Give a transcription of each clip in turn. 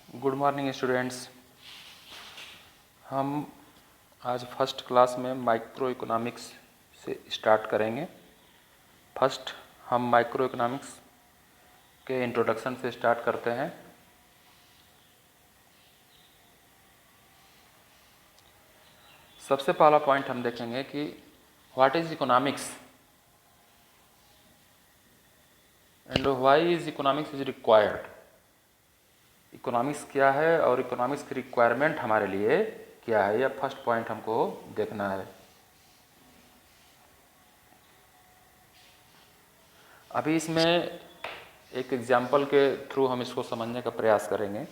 Good morning students. हम आज first class में माइक्रो इकोनॉमिक्स से स्टार्ट करेंगे। फर्स्ट हम माइक्रो इकोनॉमिक्स के इंट्रोडक्शन से स्टार्ट करते हैं। सबसे पहला पॉइंट हम देखेंगे कि what is economics and why is economics is required. Economics क्या है और इकोनॉमिक्स की रिक्वायरमेंट हमारे लिए क्या है, यह फर्स्ट पॉइंट हमको देखना है। अभी इसमें एक एग्जाम्पल के थ्रू हम इसको समझने का प्रयास करेंगे।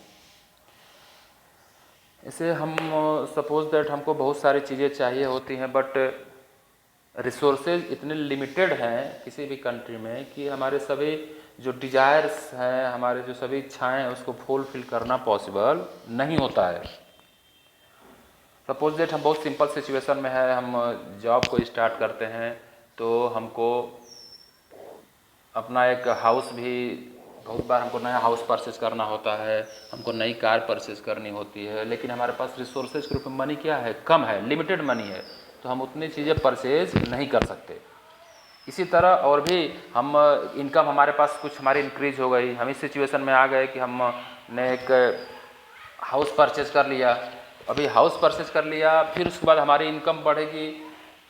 इसे हम सपोज दैट हमको बहुत सारी चीज़ें चाहिए होती हैं, बट रिसोर्सेज इतने लिमिटेड हैं किसी भी कंट्री में कि हमारे सभी जो डिजायर्स हैं, हमारे जो सभी इच्छाएं हैं, उसको फुलफिल करना पॉसिबल नहीं होता है। सपोज दैट हम बहुत सिंपल सिचुएशन में है, हम जॉब को स्टार्ट करते हैं तो हमको अपना एक हाउस भी, बहुत बार हमको नया हाउस परचेज करना होता है, हमको नई कार परचेज करनी होती है, लेकिन हमारे पास रिसोर्सेज के रूप में मनी क्या है, कम है, लिमिटेड मनी है, तो हम उतनी चीज़ें परचेज नहीं कर सकते। इसी तरह और भी हम इनकम हमारे पास कुछ हमारी इंक्रीज हो गई, हम इस सिचुएशन में आ गए कि हमने एक हाउस परचेज कर लिया। अभी हाउस परचेज कर लिया, फिर उसके बाद हमारी इनकम बढ़ेगी,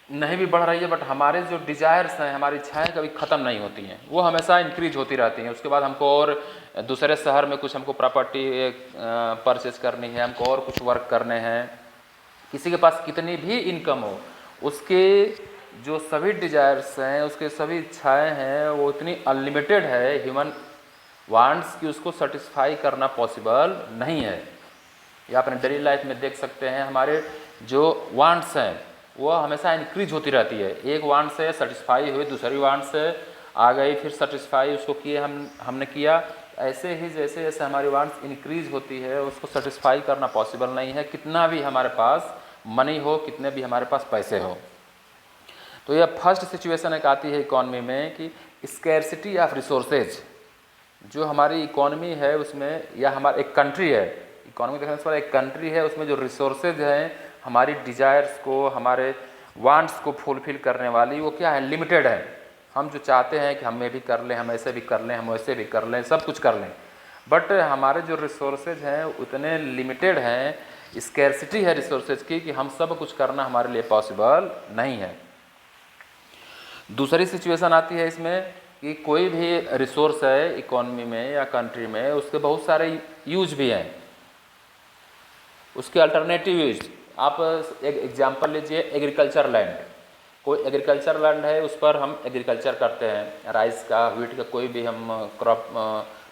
नहीं भी बढ़ रही है, बट हमारे जो डिजायर्स हैं, हमारी इच्छाएं कभी ख़त्म नहीं होती हैं, वो हमेशा इंक्रीज होती रहती हैं। उसके बाद हमको और दूसरे शहर में कुछ हमको प्रॉपर्टी परचेज करनी है, हमको और कुछ वर्क करने हैं। किसी के पास कितनी भी इनकम हो, उसके जो सभी डिजायर्स हैं, उसके सभी इच्छाएं हैं, वो इतनी अनलिमिटेड है ह्यूमन वांट्स कि उसको सेटिस्फाई करना पॉसिबल नहीं है। या अपने डेली लाइफ में देख सकते हैं, हमारे जो वांट्स हैं वो हमेशा इंक्रीज होती रहती है। एक वांट से सेटिस्फाई हुई, दूसरी वांट से आ गई, फिर सेटिस्फाई उसको किए हमने किया। ऐसे ही जैसे जैसे हमारी वांट्स इंक्रीज होती है, उसको सेटिस्फाई करना पॉसिबल नहीं है, कितना भी हमारे पास मनी हो, कितने भी हमारे पास पैसे हो। तो यह फर्स्ट सिचुएशन एक आती है इकॉनमी में कि स्कैरसिटी ऑफ रिसोर्सेज। जो हमारी इकॉनमी है उसमें, या हमारा एक कंट्री है, इकॉनमी देखने से एक कंट्री है, उसमें जो रिसोर्सेज हैं हमारी डिजायर्स को, हमारे वांट्स को फुलफिल करने वाली, वो क्या है, लिमिटेड है। हम जो चाहते हैं कि हम ये भी कर लें, हम ऐसे भी कर लें, हम वैसे भी कर लें, सब कुछ कर लें, बट हमारे जो रिसोर्सेज हैं उतने लिमिटेड हैं, स्कैरसिटी है रिसोर्सेज की, कि हम सब कुछ करना हमारे लिए पॉसिबल नहीं है। दूसरी सिचुएशन आती है इसमें कि कोई भी रिसोर्स है इकॉनमी में या कंट्री में, उसके बहुत सारे यूज भी हैं, उसके अल्टरनेटिव यूज। आप एक एग्जांपल लीजिए, एग्रीकल्चर लैंड। कोई एग्रीकल्चर लैंड है, उस पर हम एग्रीकल्चर करते हैं, राइस का, व्हीट का, कोई भी हम क्रॉप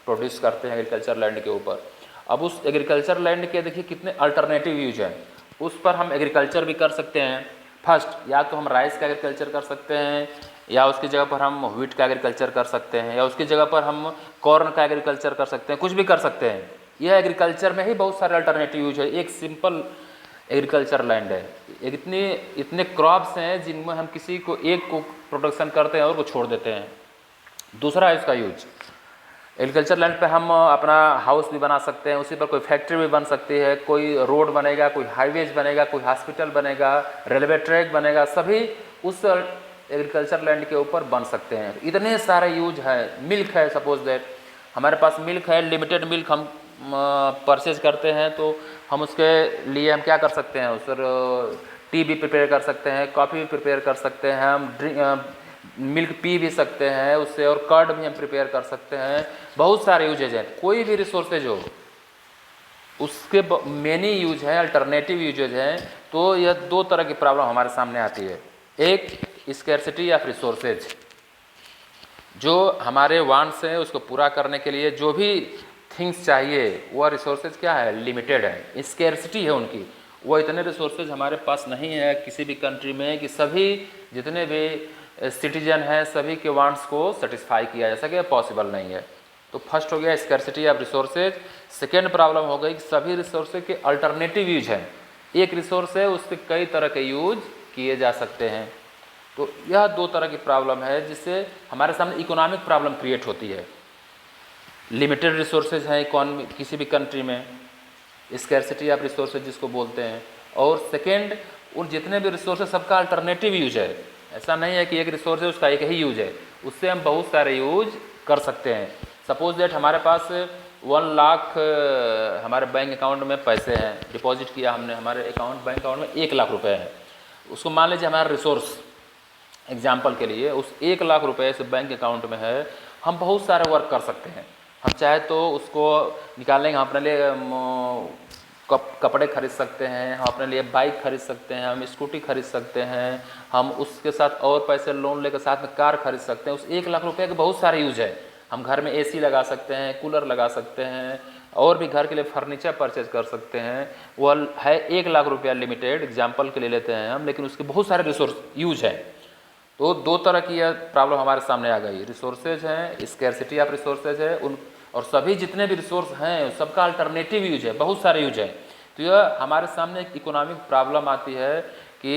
प्रोड्यूस करते हैं एग्रीकल्चर लैंड के ऊपर। अब उस एग्रीकल्चर लैंड के देखिए कितने अल्टरनेटिव यूज हैं। उस पर हम एग्रीकल्चर भी कर सकते हैं। फर्स्ट, या तो हम राइस का एग्रीकल्चर कर सकते हैं, या उसकी जगह पर हम व्हीट का एग्रीकल्चर कर सकते हैं, या उसकी जगह पर हम कॉर्न का एग्रीकल्चर कर सकते हैं, कुछ भी कर सकते हैं। यह एग्रीकल्चर में ही बहुत सारे अल्टरनेटिव यूज है। एक सिंपल एग्रीकल्चर लैंड है, इतने क्रॉप्स हैं जिनमें हम किसी को एक को प्रोडक्शन करते हैं और को छोड़ देते हैं। दूसरा है इसका यूज, एग्रीकल्चर लैंड पे हम अपना हाउस भी बना सकते हैं, उसी पर कोई फैक्ट्री भी बन सकती है, कोई रोड बनेगा, कोई हाईवेज बनेगा, कोई हॉस्पिटल बनेगा, रेलवे ट्रैक बनेगा, सभी उस एग्रीकल्चर लैंड के ऊपर बन सकते हैं। इतने सारे यूज है। मिल्क है, सपोज दैट हमारे पास मिल्क है, लिमिटेड मिल्क हम परचेज करते हैं, तो हम उसके लिए हम क्या कर सकते हैं, उस टी भी प्रिपेयर कर सकते हैं, कॉफ़ी भी प्रिपेयर कर सकते हैं, हम मिल्क पी भी सकते हैं उससे, और कर्ड भी हम प्रिपेयर कर सकते हैं। बहुत सारे यूजेज हैं। कोई भी रिसोर्सेज हो उसके मेनी यूज हैं, अल्टरनेटिव यूजेज हैं। तो यह दो तरह की प्रॉब्लम हमारे सामने आती है। एक, स्कैरसिटी ऑफ रिसोर्सेज, जो हमारे वांट्स हैं उसको पूरा करने के लिए जो भी थिंग्स चाहिए, वह रिसोर्सेज क्या है, लिमिटेड है, स्कैरसिटी है उनकी। वो इतने रिसोर्सेज हमारे पास नहीं है किसी भी कंट्री में कि सभी जितने भी सिटीजन हैं सभी के वांट्स को सेटिस्फाई किया जा सके, पॉसिबल नहीं है। तो फर्स्ट हो गया scarcity of resources. Second problem हो गई कि सभी रिसोर्सेज के अल्टरनेटिव यूज हैं। एक रिसोर्स है, उसके कई तरह के यूज किए जा सकते हैं। तो यह दो तरह की प्रॉब्लम है जिससे हमारे सामने इकोनॉमिक प्रॉब्लम क्रिएट होती है। लिमिटेड रिसोर्सेज हैं इकॉनमी किसी भी कंट्री में, स्कैरसिटी ऑफ रिसोर्सेज जिसको बोलते हैं। और सेकेंड, उन जितने भी रिसोर्स है सबका अल्टरनेटिव यूज है। ऐसा नहीं है कि एक रिसोर्स है उसका एक ही यूज है, उससे हम बहुत सारे यूज कर सकते हैं। सपोज दैट हमारे पास 1 लाख हमारे बैंक अकाउंट में पैसे हैं, डिपॉजिट किया हमने, हमारे बैंक अकाउंट में 1 लाख रुपए है। उसको मान लीजिए हमारा रिसोर्स एग्जाम्पल के लिए उस 1 लाख रुपए से बैंक अकाउंट में है, हम बहुत सारे वर्क कर सकते हैं। हम चाहे तो उसको निकालेंगे, हम अपने लिए कपड़े खरीद सकते हैं, हम अपने लिए बाइक खरीद सकते हैं, हम स्कूटी खरीद सकते हैं, हम उसके साथ और पैसे लोन लेकर साथ में कार खरीद सकते हैं। उस 1 लाख रुपए के बहुत सारे यूज है। हम घर में एसी लगा सकते हैं, कूलर लगा सकते हैं, और भी घर के लिए फर्नीचर परचेज कर सकते हैं। वह है 1 लाख रुपया लिमिटेड, एग्जाम्पल के लिए लेते हैं हम, लेकिन उसके बहुत सारे रिसोर्स यूज है। तो 2 तरह की यह प्रॉब्लम हमारे सामने आ गई, रिसोर्सेज हैं, स्कैरसिटी ऑफ रिसोर्सेज है उन, और सभी जितने भी रिसोर्स हैं सबका अल्टरनेटिव यूज है, बहुत सारे यूज है। तो यह हमारे सामने एक इकोनॉमिक प्रॉब्लम आती है कि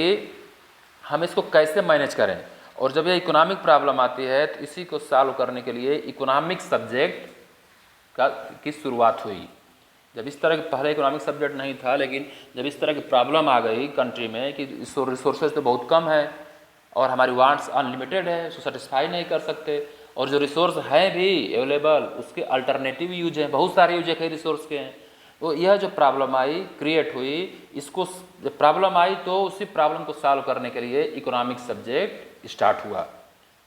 हम इसको कैसे मैनेज करें। और जब यह इकोनॉमिक प्रॉब्लम आती है तो इसी को सॉल्व करने के लिए इकोनॉमिक सब्जेक्ट की शुरुआत हुई। जब इस तरह के पहले इकोनॉमिक सब्जेक्ट नहीं था, लेकिन जब इस तरह की प्रॉब्लम आ गई कंट्री में कि रिसोर्सेज तो बहुत कम है और हमारी वांट्स अनलिमिटेड है, उसको सेटिस्फाई नहीं कर सकते, और जो रिसोर्स हैं भी अवेलेबल उसके अल्टरनेटिव यूज हैं, बहुत सारे यूज है कई रिसोर्स के हैं। तो यह जो प्रॉब्लम आई, क्रिएट हुई, इसको जब प्रॉब्लम आई तो उसी प्रॉब्लम को सॉल्व करने के लिए इकोनॉमिक्स सब्जेक्ट स्टार्ट हुआ।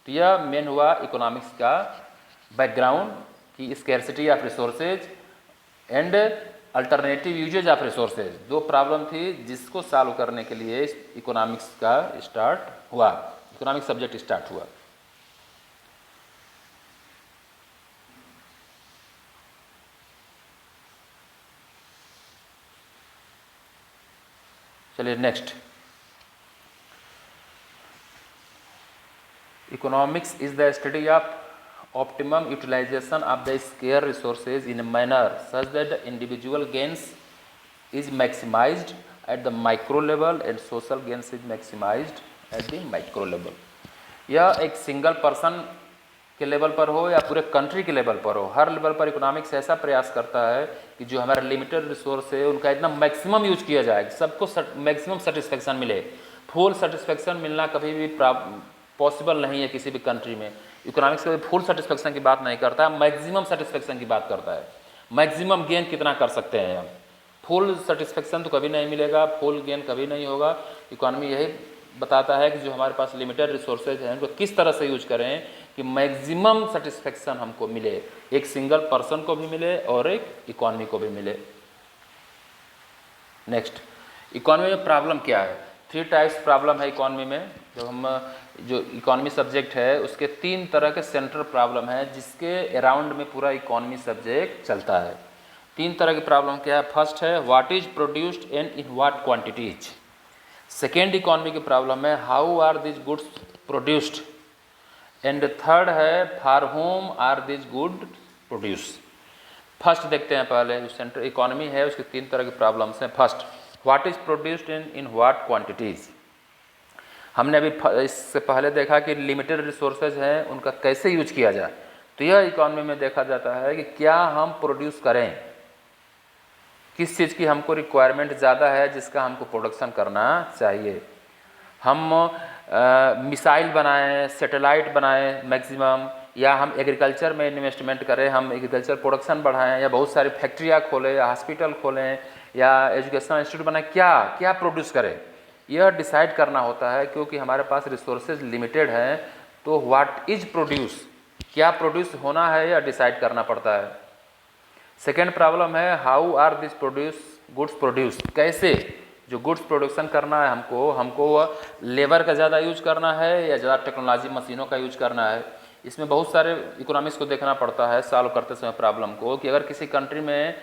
तो यह मेन हुआ इकोनॉमिक्स का बैकग्राउंड कि scarcity of resources and alternative uses of resources, 2 problem थी जिसको सॉल्व करने के लिए इकोनॉमिक्स का स्टार्ट हुआ, इकोनॉमिक सब्जेक्ट स्टार्ट हुआ। चलिए next, economics is the study of optimum utilization of the scarce resources in a manner such that the individual gains is maximized at the micro level and social gains is maximized at the micro level। यह एक single person के level पर हो या पूरे country के level पर हो, हर लेवल पर इकोनॉमिक्स ऐसा प्रयास करता है कि जो हमारा लिमिटेड रिसोर्स है उनका इतना मैक्सिमम यूज किया जाए, सबको मैक्सिमम सेटिस्फेक्शन मिले। फुल सेटिस्फेक्शन मिलना कभी भी पॉसिबल नहीं है किसी भी कंट्री में। इकोनॉमिक्स कभी फुल सेटिस्फेक्शन की बात नहीं करता है, मैक्सिमम सेटिस्फेक्शन की बात करता है। मैक्सिमम गेन कितना कर सकते हैं हम, फुल सेटिस्फेक्शन तो कभी नहीं मिलेगा, फुल गेन कभी नहीं होगा। इकोनॉमी यही बताता है कि जो हमारे पास लिमिटेड रिसोर्सेज हैं उनको किस तरह से यूज करें कि मैक्सिमम सेटिस्फेक्शन हमको मिले, एक सिंगल पर्सन को भी मिले और एक इकोनॉमी को भी मिले। नेक्स्ट, इकोनॉमी में प्रॉब्लम क्या है? 3 टाइप्स प्रॉब्लम है इकोनॉमी में। जब हम जो इकोनॉमी सब्जेक्ट है उसके 3 तरह के सेंट्रल प्रॉब्लम है जिसके अराउंड में पूरा इकोनॉमी सब्जेक्ट चलता है। 3 तरह की प्रॉब्लम क्या है? फर्स्ट है what is produced and in what quantities. Second economy की प्रॉब्लम है how are this goods produced, and third है for whom are this good produce. First देखते हैं पहले, जो सेंट्रल इकोनॉमी है उसकी 3 तरह की प्रॉब्लम्स हैं। First, what is produced in what quantities. हमने अभी इससे पहले देखा कि लिमिटेड रिसोर्सेज हैं उनका कैसे यूज किया जाए। तो यह इकोनॉमी में देखा जाता है कि क्या हम प्रोड्यूस करें, किस चीज़ की हमको रिक्वायरमेंट ज़्यादा है जिसका हमको प्रोडक्शन करना चाहिए। हम मिसाइल बनाएं, सैटेलाइट बनाएं मैक्सिमम, या हम एग्रीकल्चर में इन्वेस्टमेंट करें, हम एग्रीकल्चर प्रोडक्शन बढ़ाएं, या बहुत सारी फैक्ट्रियाँ खोलें या हॉस्पिटल खोलें या एजुकेशनल इंस्टीट्यूट बनाएं, क्या प्रोड्यूस करें यह डिसाइड करना होता है। क्योंकि हमारे पास रिसोर्सेज लिमिटेड हैं तो व्हाट इज प्रोड्यूस, क्या प्रोड्यूस होना है यह डिसाइड करना पड़ता है। सेकेंड प्रॉब्लम है how are this goods produce, कैसे जो गुड्स प्रोडक्शन करना है हमको लेबर का ज़्यादा यूज करना है या ज़्यादा टेक्नोलॉजी मशीनों का यूज करना है। इसमें बहुत सारे इकोनॉमिक्स को देखना पड़ता है सॉल्व करते समय प्रॉब्लम को, कि अगर किसी कंट्री में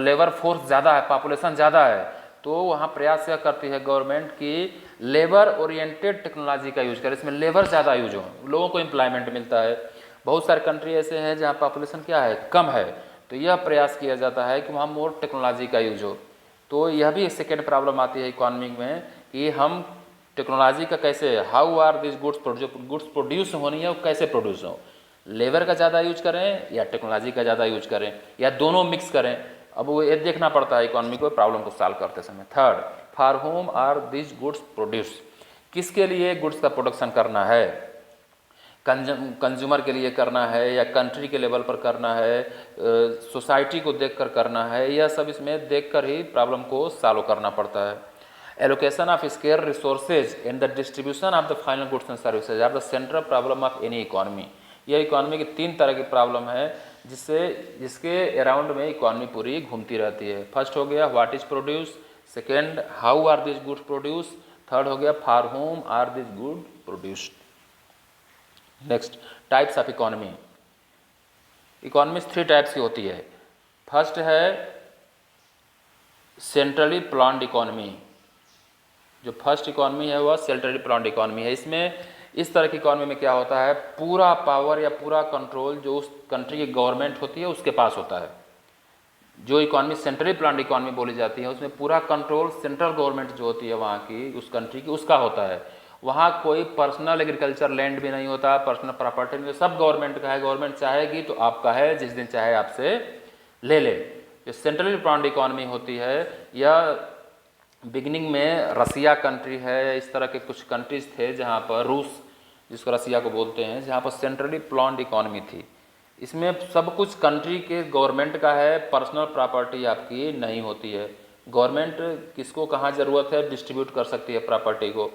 लेबर फोर्स ज़्यादा है, पॉपुलेशन ज़्यादा है, तो वहाँ प्रयास यह करती है गवर्नमेंट कि लेबर ओरिएंटेड टेक्नोलॉजी का यूज करे, इसमें लेबर ज़्यादा यूज हो, लोगों को एम्प्लॉयमेंट मिलता है। बहुत सारे कंट्री ऐसे हैं जहाँ पॉपुलेशन क्या है, कम है, तो यह प्रयास किया जाता है कि वहाँ मोर टेक्नोलॉजी का यूज हो। तो यह भी एक सेकेंड प्रॉब्लम आती है इकोनॉमी में कि हम टेक्नोलॉजी का कैसे, how are this goods produce होनी है वो कैसे प्रोड्यूस हो, लेबर का ज़्यादा यूज करें या टेक्नोलॉजी का ज़्यादा यूज करें या दोनों मिक्स करें। अब वो ये देखना पड़ता है इकोनॉमी को प्रॉब्लम को सॉल्व करते समय। Third, for whom are this goods produce, किसके लिए गुड्स का प्रोडक्शन करना है, कंज्यूमर के लिए करना है या कंट्री के लेवल पर करना है, सोसाइटी को देखकर करना है, यह सब इसमें देखकर ही प्रॉब्लम को सॉल्व करना पड़ता है। Allocation of scarce resources and the distribution of the final goods and services are the central problem of any economy. यह इकोनॉमी की 3 तरह की प्रॉब्लम है जिसके अराउंड में इकोनॉमी पूरी घूमती रहती है। फर्स्ट हो गया what is produce, second how are this goods produce, third हो गया for whom are this good produced. Next, types of economy. Economy 3 types की होती है। फर्स्ट है सेंट्रली प्लान्ड इकोनॉमी। जो फर्स्ट इकोनॉमी है वह सेंट्रली प्लान्ड इकोनॉमी है। इसमें इस तरह की इकोनॉमी में क्या होता है, पूरा पावर या पूरा कंट्रोल जो उस कंट्री की गवर्नमेंट होती है उसके पास होता है। जो इकोनॉमी सेंट्रली प्लान्ड इकोनॉमी बोली जाती है उसमें पूरा कंट्रोल सेंट्रल गवर्नमेंट जो होती है वहाँ की, उस कंट्री की, उसका होता है। वहाँ कोई पर्सनल एग्रीकल्चर लैंड भी नहीं होता, पर्सनल प्रॉपर्टी नहीं, सब गवर्नमेंट का है। गवर्नमेंट चाहेगी तो आपका है, जिस दिन चाहे आपसे ले ले। जो सेंट्रली प्लान्ड इकोनॉमी होती है यह बिगिनिंग में रसिया कंट्री है, इस तरह के कुछ कंट्रीज थे जहाँ पर, रूस जिसको रसिया को बोलते हैं, जहाँ पर सेंट्रली प्लान्ड इकोनॉमी थी। इसमें सब कुछ कंट्री के गवर्नमेंट का है, पर्सनल प्रॉपर्टी आपकी नहीं होती है। गवर्नमेंट किसको कहाँ ज़रूरत है डिस्ट्रीब्यूट कर सकती है प्रॉपर्टी को।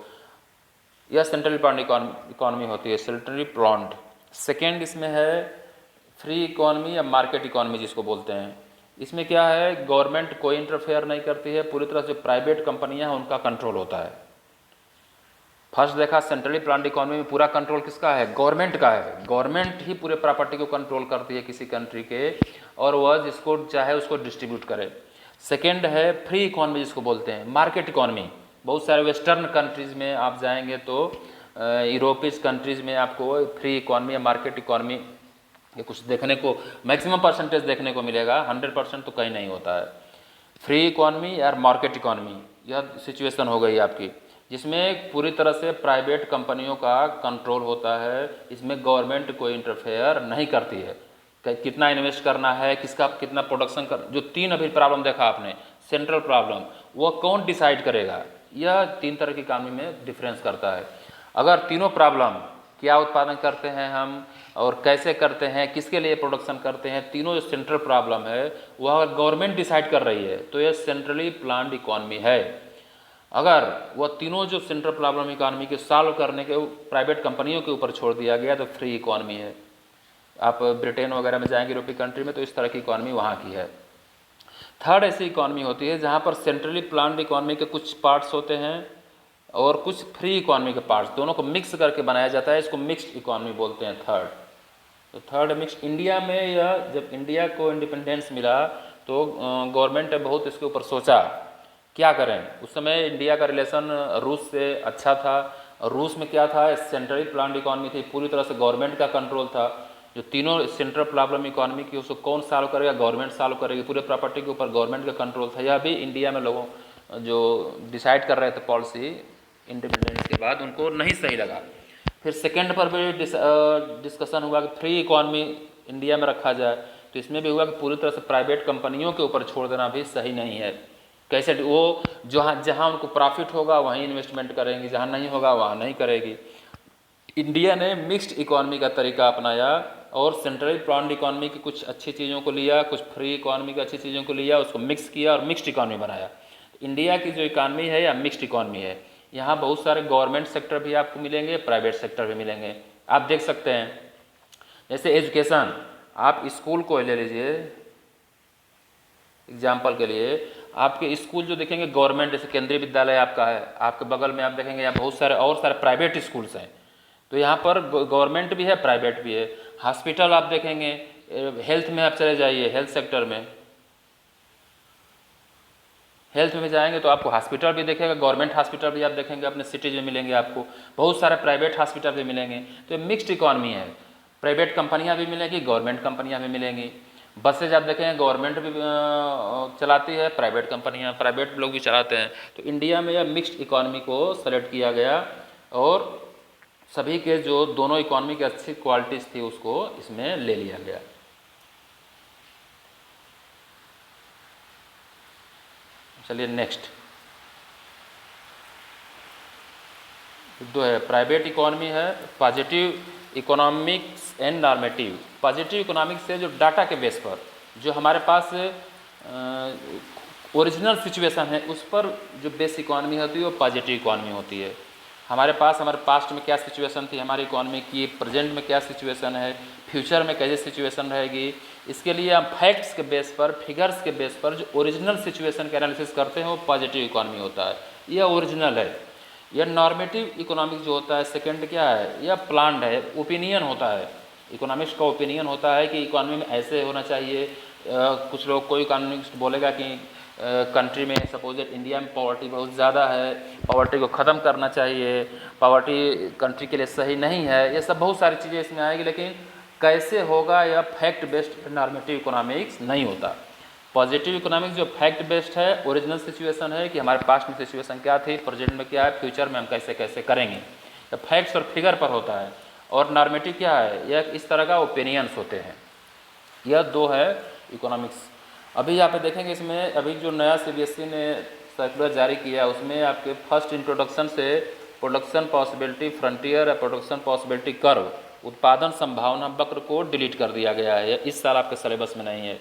यह सेंट्रली प्लान्ड इकोनॉमी होती है, सेंट्रली प्लान्ड। सेकेंड इसमें है फ्री इकोनॉमी या मार्केट इकोनॉमी जिसको बोलते हैं। इसमें क्या है, गवर्नमेंट कोई इंटरफेयर नहीं करती है, पूरी तरह से प्राइवेट कंपनियां हैं उनका कंट्रोल होता है। फर्स्ट देखा सेंट्रली प्लान्ड इकोनॉमी में पूरा कंट्रोल किसका है, गवर्नमेंट का है। गवर्नमेंट ही पूरे प्रॉपर्टी को कंट्रोल करती है किसी कंट्री के, और वह जिसको चाहे उसको डिस्ट्रीब्यूट करे। सेकेंड है फ्री इकोनॉमी जिसको बोलते हैं, मार्केट इकोनॉमी। बहुत सारे वेस्टर्न कंट्रीज़ में आप जाएंगे तो यूरोपीय कंट्रीज़ में आपको फ्री इकोनॉमी या मार्केट इकोनॉमी ये कुछ देखने को, मैक्सिमम परसेंटेज देखने को मिलेगा, 100% तो कहीं नहीं होता है। फ्री इकोनॉमी या मार्केट इकोनॉमी यह सिचुएशन हो गई आपकी, जिसमें पूरी तरह से प्राइवेट कंपनियों का कंट्रोल होता है। इसमें गवर्नमेंट कोई इंटरफेयर नहीं करती है। कितना इन्वेस्ट करना है, किसका कितना प्रोडक्शन कर, जो 3 अभी प्रॉब्लम देखा आपने, सेंट्रल प्रॉब्लम, वो कौन डिसाइड करेगा। यह 3 तरह की इकोनॉमी में डिफरेंस करता है। अगर तीनों प्रॉब्लम, क्या उत्पादन करते हैं हम और कैसे करते हैं, किसके लिए प्रोडक्शन करते हैं, तीनों जो सेंट्रल प्रॉब्लम है वह अगर गवर्नमेंट डिसाइड कर रही है तो यह सेंट्रली प्लान्ड इकोनॉमी है। अगर वह तीनों जो सेंट्रल प्रॉब्लम इकोनॉमी के सॉल्व करने के प्राइवेट कंपनियों के ऊपर छोड़ दिया गया तो फ्री इकोनॉमी है। आप ब्रिटेन वगैरह में जाएंगे यूरोपीय कंट्री में तो इस तरह की इकोनॉमी वहाँ की है। थर्ड ऐसी इकोनॉमी होती है जहाँ पर सेंट्रली प्लान्ड इकोनॉमी के कुछ पार्ट्स होते हैं और कुछ फ्री इकोनॉमी के पार्ट्स, दोनों को मिक्स करके बनाया जाता है। इसको मिक्स्ड इकोनॉमी बोलते हैं थर्ड। तो थर्ड मिक्स, इंडिया में यह जब इंडिया को इंडिपेंडेंस मिला तो गवर्नमेंट ने बहुत इसके ऊपर सोचा क्या करें। उस समय इंडिया का रिलेशन रूस से अच्छा था, और रूस में क्या था, सेंट्रली प्लान्ड इकोनॉमी थी, पूरी तरह से गवर्नमेंट का कंट्रोल था। जो तीनों सेंट्रल प्रॉब्लम इकोनॉमी की उसको कौन सॉल्व करेगा, गवर्नमेंट सॉल्व करेगी, पूरे प्रॉपर्टी के ऊपर गवर्नमेंट का कंट्रोल था। यह भी इंडिया में लोगों जो डिसाइड कर रहे थे पॉलिसी इंडिपेंडेंस के बाद उनको नहीं सही लगा। फिर सेकेंड पर भी डिस्कशन हुआ कि फ्री इकोनॉमी इंडिया में रखा जाए, तो इसमें भी हुआ कि पूरी तरह से प्राइवेट कंपनियों के ऊपर छोड़ देना भी सही नहीं है। कैसे, वो जहाँ उनको प्रॉफिट होगा वहीं इन्वेस्टमेंट करेंगी, जहाँ नहीं होगा वहाँ नहीं करेगी। इंडिया ने मिक्स्ड इकोनॉमी का तरीका अपनाया और सेंट्रली प्लान्ड इकोनॉमी की कुछ अच्छी चीज़ों को लिया, कुछ फ्री इकोनॉमी की अच्छी चीज़ों को लिया, उसको मिक्स किया और मिक्स्ड इकोनॉमी बनाया। इंडिया की जो इकोनॉमी है या मिक्स्ड इकोनॉमी है, यहाँ बहुत सारे गवर्नमेंट सेक्टर भी आपको मिलेंगे, प्राइवेट सेक्टर भी मिलेंगे। आप देख सकते हैं जैसे एजुकेशन, आप स्कूल को ले लीजिए एग्जाम्पल के लिए, आपके स्कूल जो देखेंगे गवर्नमेंट, जैसे केंद्रीय विद्यालय आपका है, आपके बगल में आप देखेंगे यहाँ बहुत सारे और सारे प्राइवेट स्कूल्स हैं। तो यहाँ पर गवर्नमेंट भी है, प्राइवेट भी है। हॉस्पिटल आप देखेंगे, हेल्थ में आप चले जाइए, हेल्थ सेक्टर में, हेल्थ में जाएंगे तो आपको हॉस्पिटल भी देखेगा, गवर्नमेंट हॉस्पिटल भी आप देखेंगे अपने सिटीज में मिलेंगे, आपको बहुत सारे प्राइवेट हॉस्पिटल भी मिलेंगे। तो ये मिक्स्ड इकोनॉमी है, प्राइवेट कंपनियां भी मिलेंगी, गवर्नमेंट कंपनियां भी मिलेंगी। बसेज आप देखेंगे गवर्नमेंट भी चलाती है, प्राइवेट कंपनियां, प्राइवेट लोग भी चलाते हैं। तो इंडिया में यह मिक्स्ड इकोनॉमी को सेलेक्ट किया गया और सभी के जो दोनों इकोनॉमी की अच्छी क्वालिटीज़ थी उसको इसमें ले लिया गया। चलिए नेक्स्ट दो है, प्राइवेट इकोनॉमी है, positive economics and normative. Positive economics से जो डाटा के बेस पर जो हमारे पास ओरिजिनल सिचुएशन है उस पर जो बेस इकोनॉमी होती है वो पॉजिटिव इकोनॉमी होती है। हमारे पास्ट में क्या सिचुएशन थी हमारी इकोनॉमी की, प्रेजेंट में क्या सिचुएशन है, फ्यूचर में कैसी सिचुएशन रहेगी, इसके लिए हम फैक्ट्स के बेस पर, फिगर्स के बेस पर जो ओरिजिनल सिचुएशन का एनालिसिस करते हैं वो पॉजिटिव इकोनॉमी होता है, यह ओरिजिनल है। यह नॉर्मेटिव इकोनॉमिक्स जो होता है सेकंड क्या है, यह प्लान्ड है, ओपिनियन होता है। इकोनॉमिक्स का ओपिनियन होता है कि इकोनॉमी में ऐसे होना चाहिए। कुछ लोग, कोई इकोनॉमिस्ट बोलेगा कि कंट्री में सपोज इंडिया में पॉवर्टी बहुत ज़्यादा है, पॉवर्टी को ख़त्म करना चाहिए, पॉवर्टी कंट्री के लिए सही नहीं है, ये सब बहुत सारी चीज़ें इसमें आएगी, लेकिन कैसे होगा यह फैक्ट बेस्ड नॉर्मेटिव इकोनॉमिक्स नहीं होता। पॉजिटिव इकोनॉमिक्स जो फैक्ट बेस्ड है, ओरिजिनल सिचुएशन है कि हमारे पास्ट में सिचुएशन क्या थी, प्रेजेंट में क्या है, फ्यूचर में हम कैसे कैसे करेंगे, तो फैक्ट्स और फिगर पर होता है। और नॉर्मेटिव क्या है, यह इस तरह का ओपिनियंस होते हैं। यह दो है इकोनॉमिक्स। अभी यहाँ पे देखेंगे इसमें अभी जो नया CBSE ने सर्कुलर जारी किया उसमें आपके फर्स्ट इंट्रोडक्शन से प्रोडक्शन पॉसिबिलिटी फ्रंटियर या प्रोडक्शन पॉसिबिलिटी कर्व, उत्पादन संभावना वक्र को डिलीट कर दिया गया है। इस साल आपके सिलेबस में नहीं है।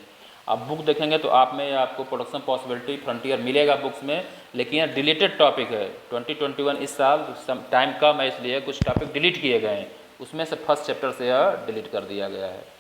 आप बुक देखेंगे तो आप में आपको प्रोडक्शन पॉसिबिलिटी फ्रंटियर मिलेगा बुक्स में, लेकिन यह डिलीटेड टॉपिक है। 2021 इस साल टाइम कम है इसलिए कुछ टॉपिक डिलीट किए गए हैं, उसमें से फर्स्ट चैप्टर से यह डिलीट कर दिया गया है।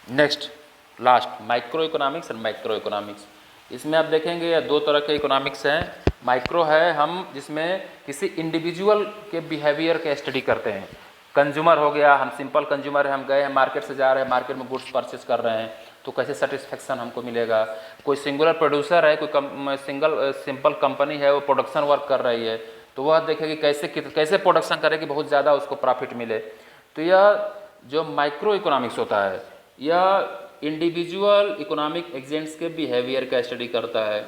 नेक्स्ट लास्ट माइक्रो इकोनॉमिक्स और मैक्रो इकोनॉमिक्स। इसमें आप देखेंगे ये दो तरह के इकोनॉमिक्स हैं। माइक्रो है हम जिसमें किसी इंडिविजुअल के बिहेवियर का स्टडी करते हैं। कंज्यूमर हो गया, हम सिंपल कंज्यूमर हैं, हम गए हैं मार्केट से जा रहे हैं, मार्केट में गुड्स परचेज कर रहे हैं तो कैसे सेटिस्फेक्शन हमको मिलेगा। कोई सिंगुलर प्रोड्यूसर है, कोई सिंपल कंपनी है वो प्रोडक्शन वर्क कर रही है तो वह देखेगी कैसे प्रोडक्शन करे कि बहुत ज़्यादा उसको प्रॉफिट मिले। तो यह जो माइक्रो इकोनॉमिक्स होता है यह इंडिविजुअल इकोनॉमिक एजेंट्स के बिहेवियर का स्टडी करता है,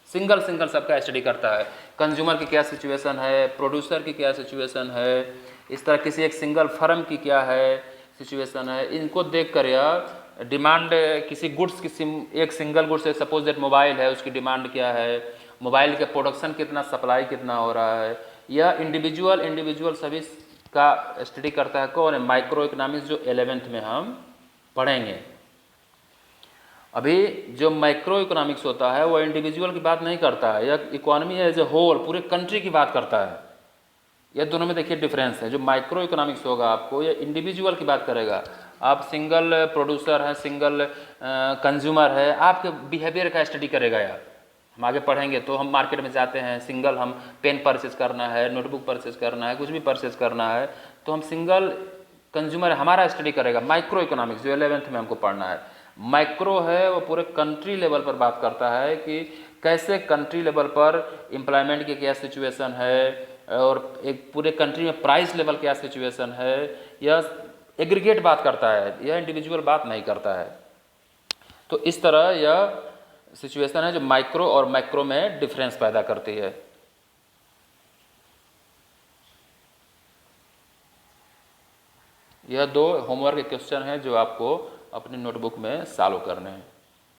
सिंगल सबका स्टडी करता है। कंज्यूमर की क्या सिचुएशन है, प्रोड्यूसर की क्या सिचुएशन है, इस तरह किसी एक सिंगल फर्म की क्या है सिचुएशन है, इनको देख कर या डिमांड किसी गुड्स की एक सिंगल गुड्स है, सपोज दैट मोबाइल है, उसकी डिमांड क्या है, मोबाइल का प्रोडक्शन कितना, सप्लाई कितना हो रहा है, या इंडिविजुअल सभी का स्टडी करता है। कौन है? माइक्रो इकोनॉमिक्स, जो 11th में हम पढ़ेंगे। अभी जो माइक्रो इकोनॉमिक्स होता है वो इंडिविजुअल की बात नहीं करता है, यह इकोनॉमी एज ए होल पूरे कंट्री की बात करता है। यह दोनों में देखिए डिफरेंस है। जो माइक्रो इकोनॉमिक्स होगा आपको ये इंडिविजुअल की बात करेगा। आप सिंगल प्रोड्यूसर हैं, सिंगल कंज्यूमर है, आपके बिहेवियर का स्टडी करेगा। यार हम आगे पढ़ेंगे तो हम मार्केट में जाते हैं, सिंगल हम पेन परचेज करना है, नोटबुक परचेज करना है, कुछ भी परचेज करना है तो हम सिंगल कंज्यूमर हमारा स्टडी करेगा। माइक्रो इकोनॉमिक्स जो 11th में हमको पढ़ना है, माइक्रो है वो पूरे कंट्री लेवल पर बात करता है कि कैसे कंट्री लेवल पर एम्प्लॉयमेंट की क्या सिचुएशन है और एक पूरे कंट्री में प्राइस लेवल क्या सिचुएशन है। यह एग्रीगेट बात करता है, यह इंडिविजुअल बात नहीं करता है। तो इस तरह यह सिचुएशन है जो माइक्रो और मैक्रो में डिफरेंस पैदा करती है। यह दो होमवर्क के क्वेश्चन हैं जो आपको अपनी नोटबुक में सॉल्व करने हैं।